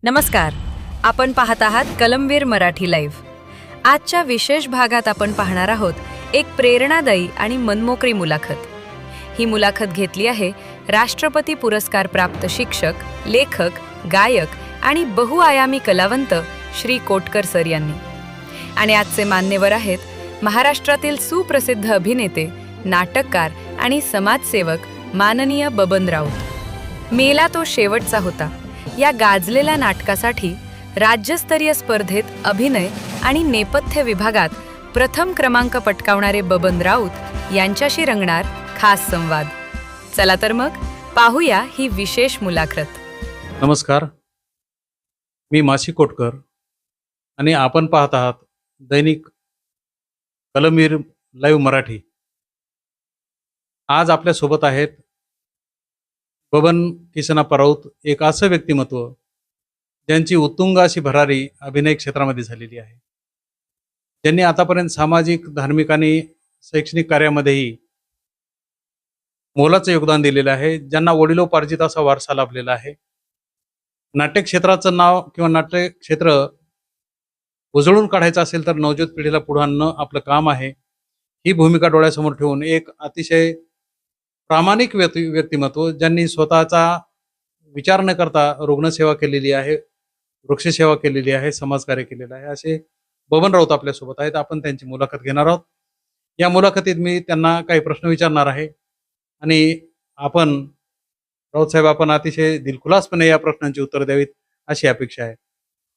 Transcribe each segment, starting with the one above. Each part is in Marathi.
नमस्कार. आपण पाहत आहात कलमवीर मराठी लाईव्ह. आजच्या विशेष भागात आपण पाहणार आहोत एक प्रेरणादायी आणि मनमोकळी मुलाखत. ही मुलाखत घेतली आहे राष्ट्रपती पुरस्कार प्राप्त शिक्षक, लेखक, गायक आणि बहुआयामी कलावंत श्री कोटकर सर यांनी. आणि आजचे मान्यवर आहेत महाराष्ट्रातील सुप्रसिद्ध अभिनेते, नाटककार आणि समाजसेवक माननीय बबन राऊत. मेला तो शेवटचा होता या गाजलेल्या नाटकासाठी राज्यस्तरीय स्पर्धेत अभिनय आणि नेपथ्य विभागात प्रथम क्रमांक पटकावणारे बबन राऊत यांच्याशी रंगणार खास संवाद. चला तर मग पाहूया ही विशेष मुलाखत. नमस्कार, मी मासी कोटकर आणि आपण पाहत आहात दैनिक कलमवीर लाईव्ह मराठी. आज आपल्यासोबत आहेत बबन किसनप्पा राऊत, एक असं व्यक्तिमत्व ज्यांची उत्तुंग अशी भरारी अभिनय क्षेत्रामध्ये झालेली आहे. ज्यांनी आतापर्यंत सामाजिक, धार्मिक आणि शैक्षणिक कार्यामध्येही मोलाचं योगदान दिलेलं आहे. ज्यांना वडिलोपार्जित असा वारसा लाभलेला आहे. नाट्य क्षेत्राचं नाव किंवा नाट्य क्षेत्र उजळून काढायचं असेल तर नवजात पिढीला पुढे आणणं आपलं काम आहे. ही भूमिका डोळ्यासमोर ठेवून एक अतिशय प्रामाणिक व्यक्तिमत्व ज्यांनी स्वतःचा विचार न करता रुग्णसेवा केलेली आहे, वृक्षसेवा केलेली आहे, समाजकार्य केलेलं आहे, असे बबन राऊत आपल्यासोबत आहेत. आपण त्यांची मुलाखत घेणार आहोत. या मुलाखतीत मी त्यांना काही प्रश्न विचारणार आहे आणि राऊत साहेब आपण अतिशय दिलखुलासपणे या प्रश्नांची उत्तर द्यावीत अशी अपेक्षा आहे.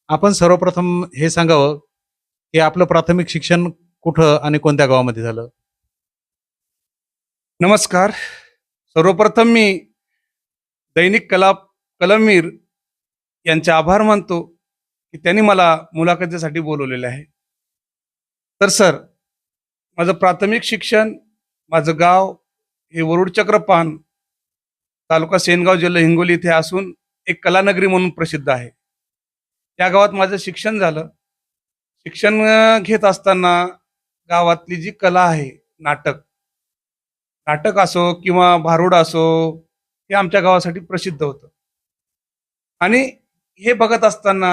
आपण सर्वप्रथम हे सांगावं की आपलं प्राथमिक शिक्षण कुठं आणि कोणत्या गावामध्ये झालं? नमस्कार. सर्वप्रथम मी दैनिक कलमवीर यांचे आभार मानतो की त्यांनी मला मुलाखतीसाठी बोलवलेले आहे. तर सर, माझं प्राथमिक शिक्षण, माझं गाव हे वरुड चक्रपान, तालुका सेनगाव, जिल्हा हिंगोली इथे असून एक कलानगरी म्हणून प्रसिद्ध आहे. त्या गावात माझं शिक्षण झालं. शिक्षण घेत असताना गावातली जी कला आहे, नाटक असो किंवा भारुड असो, हे आमच्या गावासाठी प्रसिद्ध होतं. आणि हे बघत असताना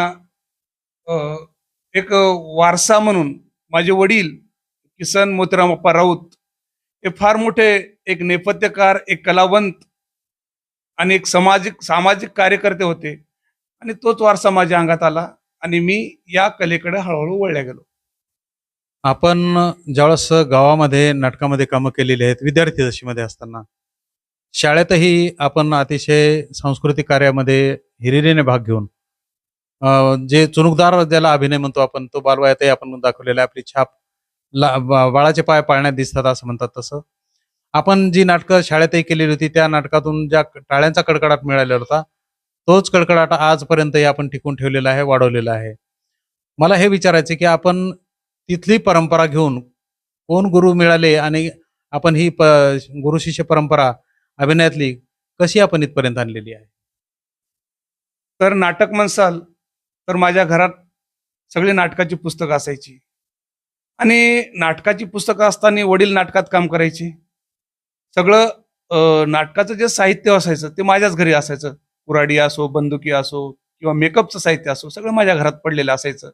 एक वारसा म्हणून माझे वडील किसन मोतीरामप्पा राऊत हे फार मोठे एक नेपथ्यकार, एक कलावंत आणि एक सामाजिक कार्यकर्ते होते. आणि तोच वारसा माझ्या अंगात आला आणि मी या कलेकडे हळूहळू वळल्या गेलो. आपण ज्यावेळेस गावामध्ये नाटकामध्ये कामं केलेली आहेत, विद्यार्थी दशेमध्ये असताना शाळेतही आपण अतिशय सांस्कृतिक कार्यामध्ये हिरिरीने भाग घेऊन जे चुणूकदार ज्याला अभिनय म्हणतो आपण, तो बालवयातही आपण दाखवलेला आहे. आपली छाप बाळाचे पाय पाळण्यात दिसतात असं म्हणतात. तसं आपण जी नाटकं शाळेतही केलेली होती, त्या नाटकातून ज्या टाळ्यांचा कडकडाट मिळालेला होता, तोच कडकडाट आजपर्यंतही आपण टिकून ठेवलेला आहे, वाढवलेला आहे. मला हे विचारायचे की आपण तिथली परंपरा घेऊन कोण गुरु मिळाले आणि आपण ही गुरु शिष्य परंपरा अभिनयातली कशी आपण इथपर्यंत आणलेली आहे? तर नाटक म्हणसाल तर माझ्या घरात सगळी नाटकाची पुस्तकं असायची आणि नाटकाची पुस्तकं असताना वडील नाटकात काम करायचे. सगळं नाटकाचं जे साहित्य असायचं ते माझ्याच घरी असायचं. कुऱ्हाडी असो, बंदुकी असो किंवा मेकअपचं साहित्य असो, सगळं माझ्या घरात पडलेलं असायचं.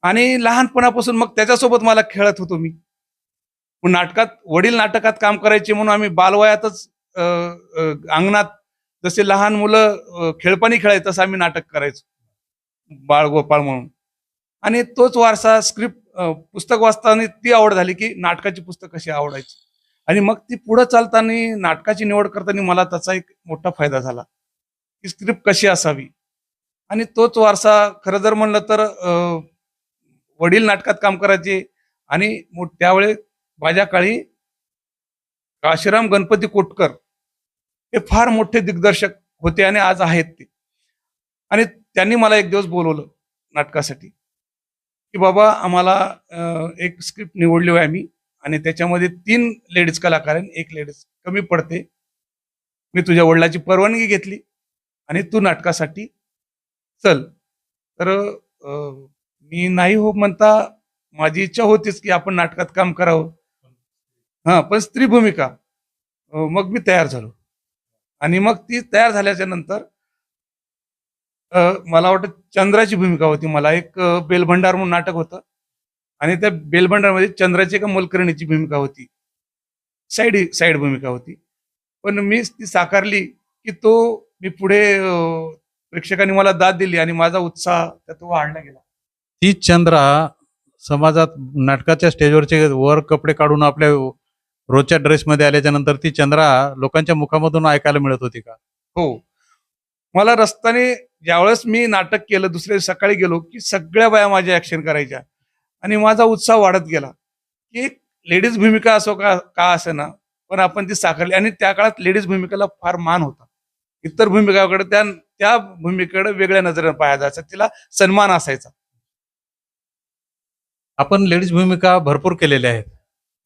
आणि लहानपणापासून मग त्याच्यासोबत मला खेळत होतो मी. वडील नाटकात काम करायचे म्हणून आम्ही बालवयातच अंगणात जसे लहान मुलं खेळपाणी खेळायचं तसं आम्ही नाटक करायचो, बाळ गोपाळ म्हणून. आणि तोच वारसा पुस्तक वाचताना ती आवड झाली की नाटकाची पुस्तक कशी आवडायची. आणि मग ती पुढे चालताना नाटकाची निवड करताना मला त्याचा एक मोठा फायदा झाला की स्क्रिप्ट कशी असावी. आणि तोच वारसा खरं जर म्हणलं तर वडील नाटकात काम करायचे आणि त्यावेळी माझ्या काळी काशीराम गणपती कोटकर हे फार मोठे दिग्दर्शक होते आणि आज आहेत ते. आणि त्यांनी मला एक दिवस बोलवलं नाटकासाठी की बाबा, आम्हाला एक स्क्रिप्ट निवडली आहे आम्ही आणि त्याच्यामध्ये 3 लेडीज कलाकार आहेत, 1 लेडीज कमी पडते. मी तुझ्या वडिलाची परवानगी घेतली आणि तू नाटकासाठी चल. तर मी नाही हो म्हणता माझी इच्छा होतीच की आपण नाटकात काम करावं, पण स्त्री भूमिका. मग मी तयार झालो आणि मग ती तयार झाल्याच्या नंतर मला वाटतं चंद्राची भूमिका होती. मला एक बेलभंडार म्हणून नाटक होतं आणि त्या बेलभंडारमध्ये चंद्राची एका मोलकरणीची भूमिका होती. साईड भूमिका होती. पण मी ती साकारली, की मी पुढे प्रेक्षकांनी मला दाद दिली आणि माझा उत्साह त्यात वाढला गेला. ती चंद्रा समाजात नाटकाच्या स्टेजवरचे वर कपडे काढून आपल्या रोजच्या ड्रेसमध्ये आल्याच्या नंतर ती चंद्रा लोकांच्या मुखामधून ऐकायला मिळत होती का? हो. मला रस्त्याने ज्यावेळेस मी नाटक केलं, दुसऱ्या दिवशी सकाळी गेलो, की सगळ्या बाया माझ्या ॲक्शन करायच्या आणि माझा उत्साह वाढत गेला, की एक लेडीज भूमिका असो का असेना, पण आपण ती साकारली आणि त्या काळात लेडीज भूमिकेला फार मान होता. इतर भूमिकाकडे त्या त्या भूमिकेकडे वेगळ्या नजरेने पाहायला जायचा. तिला सन्मान असायचा. आपण लेडीज भूमिका भरपूर केलेल्या आहेत.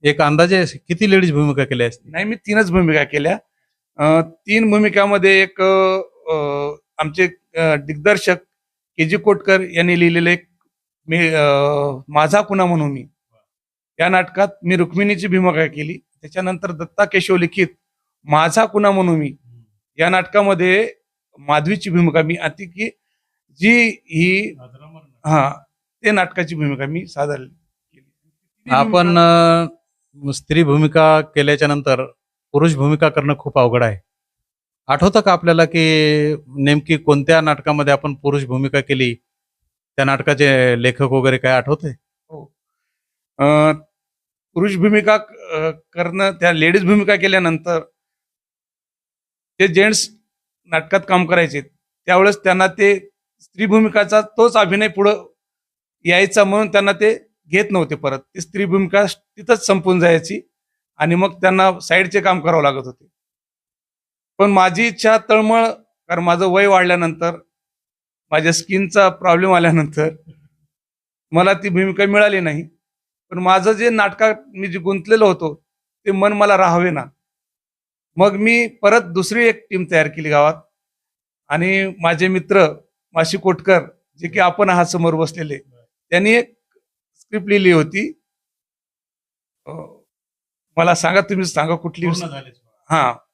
एक अंदाजे किती लेडीज भूमिका केल्या असतील? नाही, मी 3च भूमिका केल्या. 3 भूमिकामध्ये एक आमचे दिग्दर्शक के.जी. कोटकर यांनी लिहिलेलं एक माझा कुणा म्हणून मी, या नाटकात मी रुक्मिणीची भूमिका केली. त्याच्यानंतर दत्ता केशव लिखित माझा कुणा म्हणून मी या नाटकामध्ये माधवीची भूमिका मी की जी ही ते नाटकाची भूमिका मी सादर केली. आपण स्त्री भूमिका केल्याच्या नंतर पुरुष भूमिका करणं खूप अवघड आहे. आठवतं का आपल्याला की नेमकी कोणत्या नाटकामध्ये आपण पुरुष भूमिका केली? त्या नाटकाचे लेखक वगैरे काय आठवतंय? हो. पुरुष भूमिका करणं, त्या लेडीज भूमिका केल्यानंतर जे जेंट्स नाटकात काम करायचे त्यावेळेस त्यांना ते स्त्री भूमिकाचा तोच अभिनय पुढं यायचा म्हणून त्यांना ते घेत नव्हते परत. ती स्त्री भूमिका तिथंच संपून जायची आणि मग त्यांना साईडचे काम करावं लागत होते. पण माझी इच्छा तळमळ, कारण माझं वय वाढल्यानंतर, माझ्या स्किनचा प्रॉब्लेम आल्यानंतर मला ती भूमिका मिळाली नाही. पण माझं जे नाटकात मी जे गुंतलेलो होतो ते मन मला राहावे ना. मग मी परत दुसरी एक टीम तयार केली गावात आणि माझे मित्र माशी कोटकर, जे की आपण आहात समोर बसलेले, त्यांनी एक स्क्रिप्ट लिहिली होती. मला सांगा, तुम्ही सांगा कुठली?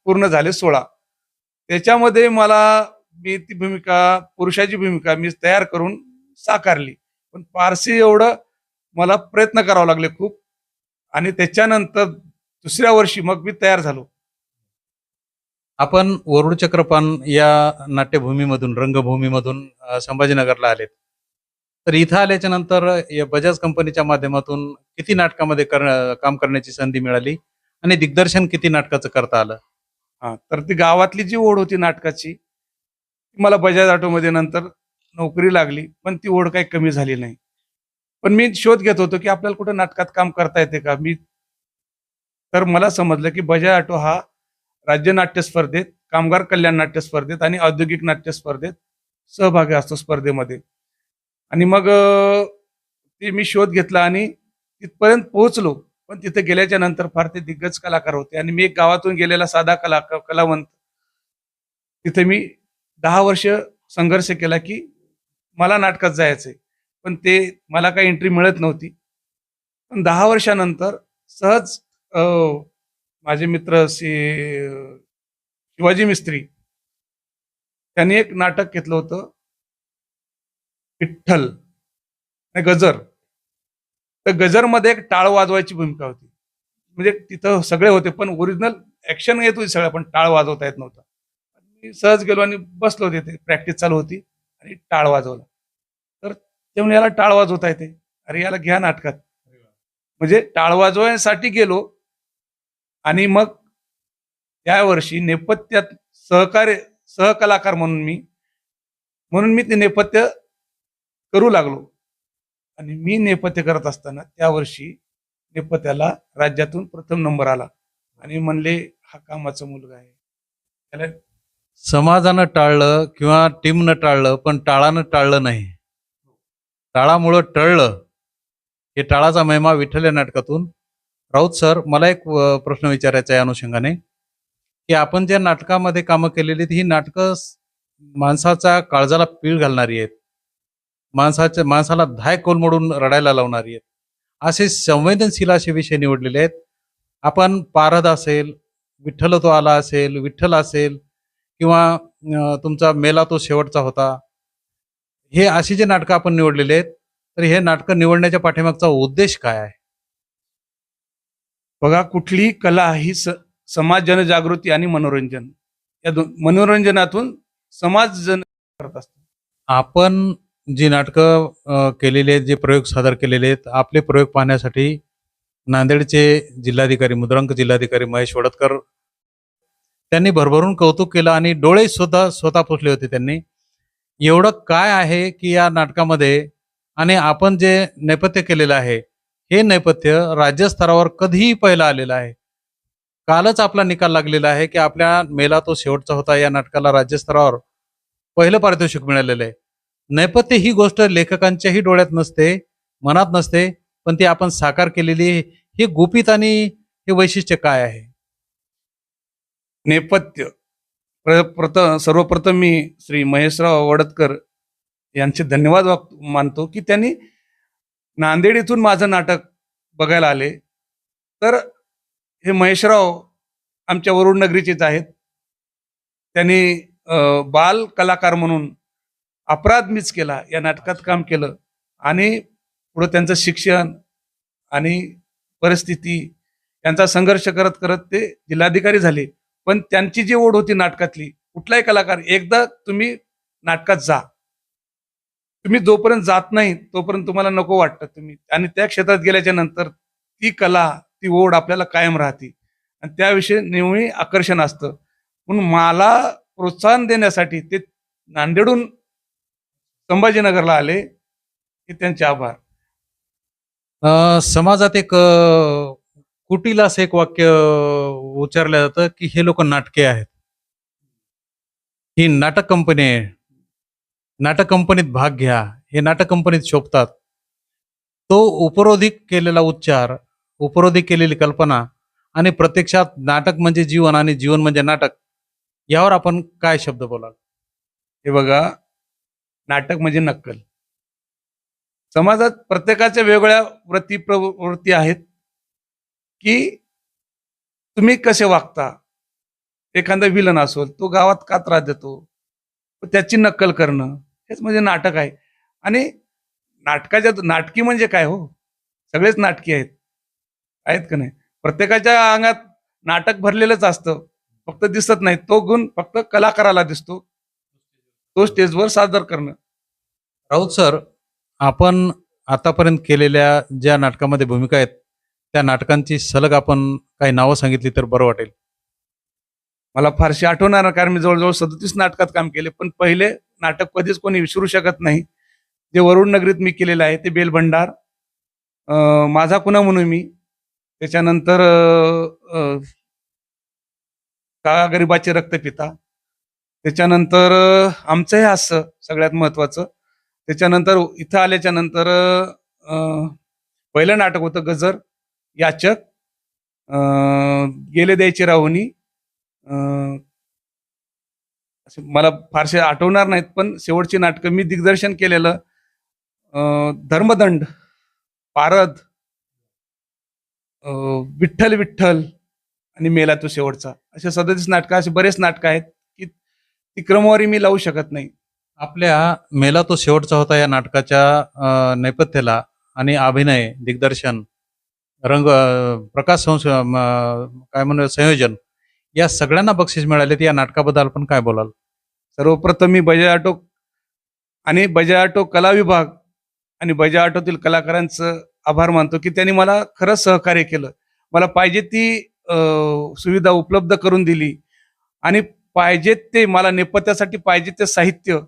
पूर्ण झाले 16. त्याच्यामध्ये मी ती भूमिका, पुरुषाची भूमिका मी तयार करून साकारली. पण फारशी एवढं मला प्रयत्न करावे लागले खूप. आणि त्याच्यानंतर दुसऱ्या वर्षी मग मी तयार झालो. आपण वरुड चक्रपाण या नाट्यभूमीमधून, रंगभूमीमधून संभाजीनगरला आलेत. तर इथं आल्याच्या नंतर या बजाज कंपनीच्या माध्यमातून किती नाटकामध्ये काम करण्याची संधी मिळाली आणि दिग्दर्शन किती नाटकाचं करता आलं? तर ती गावातली जी ओढ होती नाटकाची, मला बजाज ऑटोमध्ये नंतर नोकरी लागली, पण ती ओढ काही कमी झाली नाही. पण मी शोध घेत होतो की आपल्याला कुठे नाटकात काम करता येते का. तर मला समजलं की बजाज ऑटो हा राज्य नाट्य स्पर्धेत, कामगार कल्याण नाट्य स्पर्धेत आणि औद्योगिक नाट्य स्पर्धेत सहभागी असतो स्पर्धेमध्ये. आणि मग ते मी शोध घेतला आणि तिथपर्यंत पोहोचलो. पण तिथे गेल्याच्या नंतर फार ते दिग्गज कलाकार होते आणि मी एक गावातून गेलेला साधा कलावंत. तिथे मी 10 वर्ष संघर्ष केला की मला नाटकात जायचंय, पण ते मला काही एंट्री मिळत नव्हती. पण 10 वर्षानंतर सहज माझे मित्र शिवाजी मिस्त्री त्यांनी एक नाटक घेतलं होतं, विठ्ठल गजर. तर गजरमध्ये एक टाळ वाजवायची भूमिका होती. म्हणजे तिथं सगळे होते पण ओरिजिनल ऍक्शन येत होती सगळं, पण टाळ वाजवता येत नव्हता. मी सहज गेलो आणि बसलो तिथे, प्रॅक्टिस चालू होती आणि टाळ वाजवला. तर ते म्हणजे याला टाळ वाजवता येते, अरे याला घ्या नाटकात. म्हणजे टाळ वाजवण्यासाठी गेलो आणि मग त्या वर्षी नेपथ्यात सहकलाकार म्हणून मी ते नेपथ्य करू लागलो. आणि मी नेपथ्य करत असताना त्या वर्षी नेपथ्याला राज्यातून प्रथम नंबर आला आणि म्हणले हा कामाचा मुलगा आहे. त्याला समाजानं टाळलं किंवा टीमनं टाळलं, पण टाळानं टाळलं नाही. टाळामुळं टळलं. हे टाळाचा महिमा विठ्ठल या नाटकातून. राऊत सर, मला एक प्रश्न विचारायचा आहे या अनुषंगाने, की आपण ज्या नाटकामध्ये कामं केलेली ही नाटकं माणसाच्या काळजाला पीळ घालणारी आहेत, माणसाला धाय कोलमडून रडायला लावणारी आहेत. असे संवेदनशील असे विषय निवडलेले आहेत. आपण पारद असेल, विठ्ठल तो आला असेल, विठ्ठल असेल, किंवा तुमचा मेला तो शेवटचा होता, हे अशी जे नाटकं आपण निवडलेले आहेत, तर हे नाटकं निवडण्याच्या पाठीमागचा उद्देश काय आहे? बघा, कुठलीही कला ही समाज जनजागृती आणि मनोरंजन या दोन, मनोरंजनातून समाज जन करत असतो. आपण जी नाटकं केलेली आहेत, जे प्रयोग सादर केलेले आहेत, आपले प्रयोग पाहण्यासाठी नांदेडचे जिल्हाधिकारी, मुद्रांक जिल्हाधिकारी महेश वडतकर त्यांनी भरभरून कौतुक केलं आणि डोळे सुद्धा स्वतः पुसले होते त्यांनी. एवढं काय आहे की या नाटकामध्ये आणि आपण जे नेपथ्य केलेलं आहे, हे नेपथ्य राज्यस्तरावर कधीही पहिलं आलेलं आहे. कालच आपला निकाल लागलेला आहे की आपल्या मेला तो शेवटचा होता या नाटकाला राज्यस्तरावर पहिलं पारितोषिक मिळालेलं आहे. नेपथ्य ही गोष्ट लेखकांच्याही डोळ्यात नसते, मनात नसते, पण ती आपण साकार केलेली ही गुपित आणि हे वैशिष्ट्य काय आहे? नेपथ्य सर्वप्रथम मी श्री महेशराव वडतकर यांचे धन्यवाद मानतो की त्यांनी नांदेड इथून माझं नाटक बघायला आले. तर हे महेशराव आमच्या वरुड नगरीचेच आहेत. त्यांनी बाल कलाकार म्हणून अपराध मीच केला या नाटकात काम केलं आणि पुढं त्यांचं शिक्षण आणि परिस्थिती यांचा संघर्ष करत करत ते जिल्हाधिकारी झाले. पण त्यांची जी ओढ होती नाटकातली, कुठलाही कलाकार एकदा तुम्ही नाटकात जा, तुम्ही जोपर्यंत जात नाही तोपर्यंत तुम्हाला नको वाटतं तुम्ही, आणि त्या क्षेत्रात गेल्याच्या नंतर ती कला, ती ओढ आपल्याला कायम राहते आणि त्याविषयी नेहमी आकर्षण असतं. म्हणून मला प्रोत्साहन देण्यासाठी ते नांदेडून संभाजीनगरला आले, हे त्यांचे आभार. समाजात एक कुटील असं एक वाक्य उच्चारलं जातं की हे लोक नाटके आहेत. ही नाटक कंपनी आहे, नाटक कंपनीत भाग घ्या, हे नाटक कंपनीत शोभतात. तो उपरोधी केलेला उच्चार, उपरोधी केलेली कल्पना आणि प्रत्यक्षात नाटक म्हणजे जीवन आणि जीवन म्हणजे नाटक, यावर आपण काय शब्द बोलाल? हे बघा, नाटक म्हणजे नक्कल. समाजात प्रत्येकाच्या वेगवेगळ्या प्रवृत्ती आहेत की तुम्ही कसे वागता. एखादा विलन असेल, तो गावात का त्रास देतो, त्याची नक्कल करणं, हेच म्हणजे नाटक आहे. आणि नाटकी म्हणजे काय हो, सगळेच नाटकी आहेत का नाही? प्रत्येकाच्या अंगात नाटक भरलेलंच असतं, फक्त दिसत नाही. तो गुण फक्त कलाकाराला दिसतो, तो स्टेजवर सादर करणं. राऊत सर, आपण आतापर्यंत केलेल्या ज्या नाटकामध्ये भूमिका आहेत, त्या नाटकांची सलग आपण काही नावं सांगितली तर बरं वाटेल. मला फारशी आठवणार नाही, कारण मी जवळजवळ 37 नाटकात काम केले. पण पहिले नाटक कधीच कोणी विसरू शकत नाही, जे वरुड नगरीत मी केलेलं आहे, ते बेलभंडार, माझा कुणा म्हणून मी, त्याच्यानंतर का गरिबाचे रक्त पिता, त्याच्यानंतर आमचं हे हास्य सगळ्यात महत्वाचं. त्याच्यानंतर इथं आल्याच्या नंतर पहिलं नाटक होतं गजर, याचक, गेले द्यायचे राहुनी, मला फारसे आठवणार नाहीत. पण शेवटची नाटकं मी दिग्दर्शन केलेलं धर्मदंड, पारद, विठ्ठल विठ्ठल आणि मेला तो शेवटचा, असे 37 नाटकं, असे बरेच नाटकं आहेत की ती क्रमवारी मी लावू शकत नाही. आपल्या मेला तो शेवटचा होता या नाटकाच्या नेपथ्याला आणि अभिनय, दिग्दर्शन, रंग, प्रकाश काय म्हणूया संयोजन, या सगळ्यांना बक्षीस मिळाले. या नाटकाबद्दल आपण काय बोलाल? सर्वप्रथम मी बजाज ऑटो आणि बजाज ऑटो कला विभाग आणि बजाज ऑटोतील कलाकारांचं आभार मानतो की त्यांनी मला खरंच सहकार्य केलं, मला पाहिजे ती सुविधा उपलब्ध करून दिली आणि पाहिजे ते मला नेपथ्यासाठी पाहिजे ते साहित्य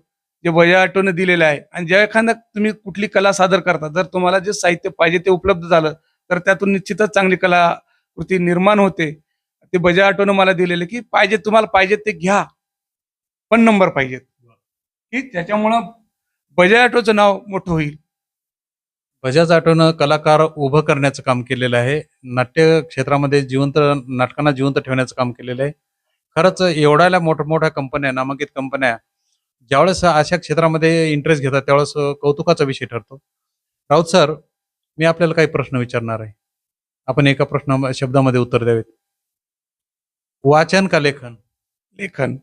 जे बजाज ऑटोने दिलेलं आहे. आणि ज्या एखादा तुम्ही कुठली कला सादर करता, जर तुम्हाला जे साहित्य पाहिजे ते उपलब्ध झालं तर त्यातून निश्चितच चांगली कलाकृती निर्माण होते. ते बजाज ऑटोनं मला दिलेले की पाहिजे तुम्हाला पाहिजे ते घ्या, पण नंबर पाहिजेत, की त्याच्यामुळं बजाज ऑटोचं नाव मोठं होईल. बजाज ऑटोनं कलाकार उभं करण्याचं काम केलेलं आहे, नाट्य क्षेत्रामध्ये जिवंत नाटकांना जिवंत ठेवण्याचं काम केलेलं आहे. खरंच एवढ्या मोठमोठ्या कंपन्या, नामांकित कंपन्या ज्यावेळेस अशा क्षेत्रामध्ये इंटरेस्ट घेतात त्यावेळेस कौतुकाचा विषय ठरतो. राऊत सर, मी आपल्याला काही प्रश्न विचारणार आहे, आपण एका प्रश्न शब्दामध्ये उत्तर द्यावेत. वाचन का लेखन? लेखन.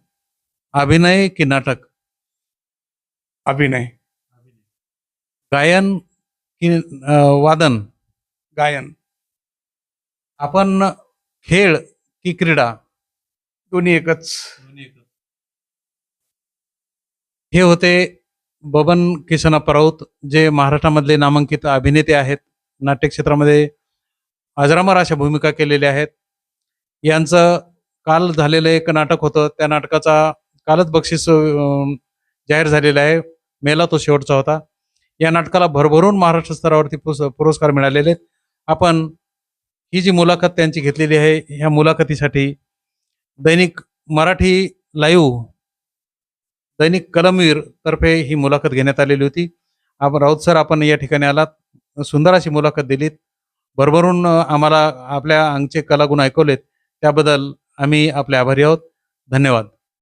अभिनय की नाटक? अभिनय. गायन की वादन? गायन. आपण खेळ की क्रीडा? दोन्ही एकच. हे होते बबन किशनप्पा राऊत, जे महाराष्ट्रामधले नामांकित अभिनेते आहेत. नाट्य क्षेत्रामध्ये अजरामर अशा भूमिका केलेल्या आहेत. यांचं काल झालेलं एक नाटक होतं, त्या नाटकाचा कालच बक्षीस जाहीर झालेलं आहे. मेला तो शेवटचा होता. या नाटकाला भरभरून महाराष्ट्र स्तरावरती पुरस्कार मिळालेले आहेत. आपण ही जी मुलाखत त्यांची घेतलेली आहे, ह्या मुलाखतीसाठी दैनिक मराठी लाईव्ह, दैनिक कलमवीर तर्फे ही मुलाखत घेण्यात आलेली होती. राऊत सर, आपण या ठिकाणी आलात, सुंदर अशी मुलाखत दिलीत, भरभरून आम्हाला आपल्या अंगचे कलागुण ऐकवलेत, त्याबद्दल आम्ही आपले आभारी आहोत. धन्यवाद.